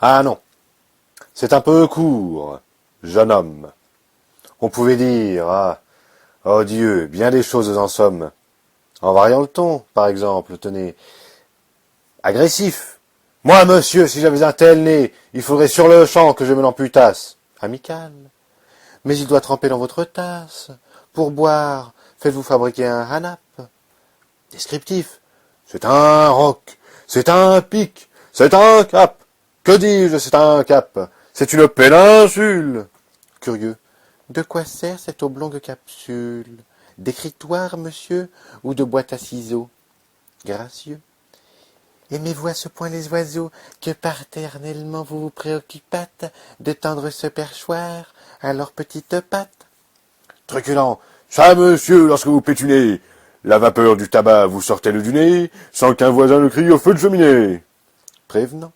Ah non, c'est un peu court, jeune homme. On pouvait dire, ah, oh Dieu, bien des choses en somme. En variant le ton, par exemple, tenez, agressif. Moi, monsieur, si j'avais un tel nez, il faudrait sur le champ que je me l'amputasse. Amical. Mais il doit tremper dans votre tasse. Pour boire, faites-vous fabriquer un hanap. Descriptif. C'est un roc, c'est un pic, c'est un cap. Que dis-je, c'est un cap. C'est une péninsule. Curieux. De quoi sert cette oblongue capsule? D'écritoire, monsieur, ou de boîte à ciseaux? Gracieux. Aimez-vous à ce point les oiseaux que paternellement vous vous préoccupâtes de tendre ce perchoir à leurs petites pattes? Truculent. Ça, monsieur, lorsque vous pétunez, la vapeur du tabac vous sortait du nez, sans qu'un voisin ne crie au feu de cheminée. Prévenant.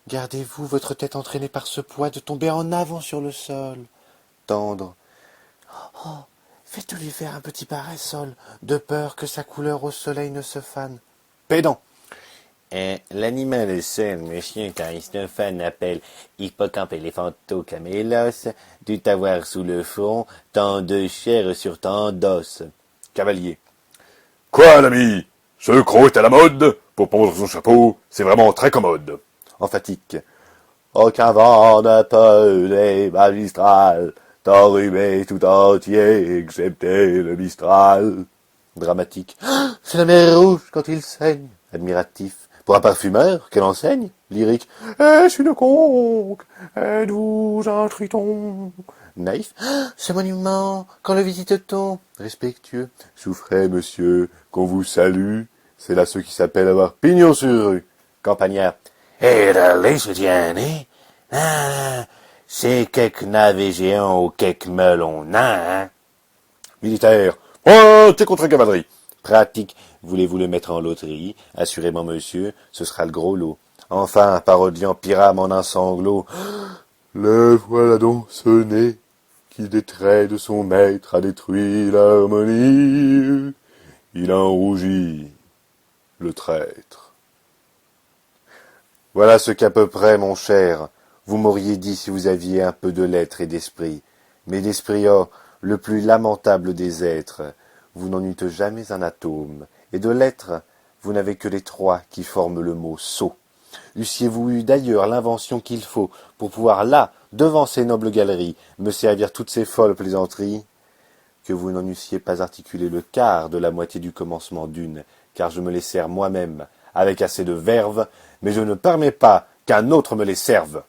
Gardez-vous votre tête entraînée par ce poids de tomber en avant sur le sol. Tendre. Oh, faites-lui faire un petit parasol, de peur que sa couleur au soleil ne se fane. Pédant. L'animal est seul, monsieur qu'Aristophane appelle hippocampe éléphanto-camélos, dut avoir sous le front tant de chair sur tant d'os. Cavalier. Quoi, l'ami? Ce croc est à la mode? Pour pondre son chapeau, c'est vraiment très commode. Emphatique. Aucun vent ne peut les magistrales, t'enrhumer tout entier, excepté le Mistral. Dramatique. C'est la mer rouge quand il saigne. Admiratif. Pour un parfumeur, quelle enseigne? Lyrique. Est-ce une conque? Êtes-vous un triton? Naïf. Ce monument, quand le visite-t-on? Respectueux. Souffrez, monsieur, qu'on vous salue. C'est là ceux qui s'appellent avoir pignon sur rue. Campagnard. Et d'aller se tienne, ah, c'est quelques navets géants ou quelques melons nains, hein. Militaire. T'es contre cavalerie. Pratique. Voulez-vous le mettre en loterie? Assurément, monsieur, ce sera le gros lot. Enfin, parodiant Pyrame en un sanglot. Le voilà donc ce nez qui des traits de son maître a détruit l'harmonie. Il en rougit, le traître. Voilà ce qu'à peu près, mon cher, vous m'auriez dit si vous aviez un peu de lettres et d'esprit. Mais l'esprit, oh, le plus lamentable des êtres, vous n'en eûtes jamais un atome, et de lettres, vous n'avez que les trois qui forment le mot sot. Eussiez-vous eu d'ailleurs l'invention qu'il faut pour pouvoir là, devant ces nobles galeries, me servir toutes ces folles plaisanteries, que vous n'en eussiez pas articulé le quart de la moitié du commencement d'une, car je me les sers moi-même, avec assez de verve, mais je ne permets pas qu'un autre me les serve.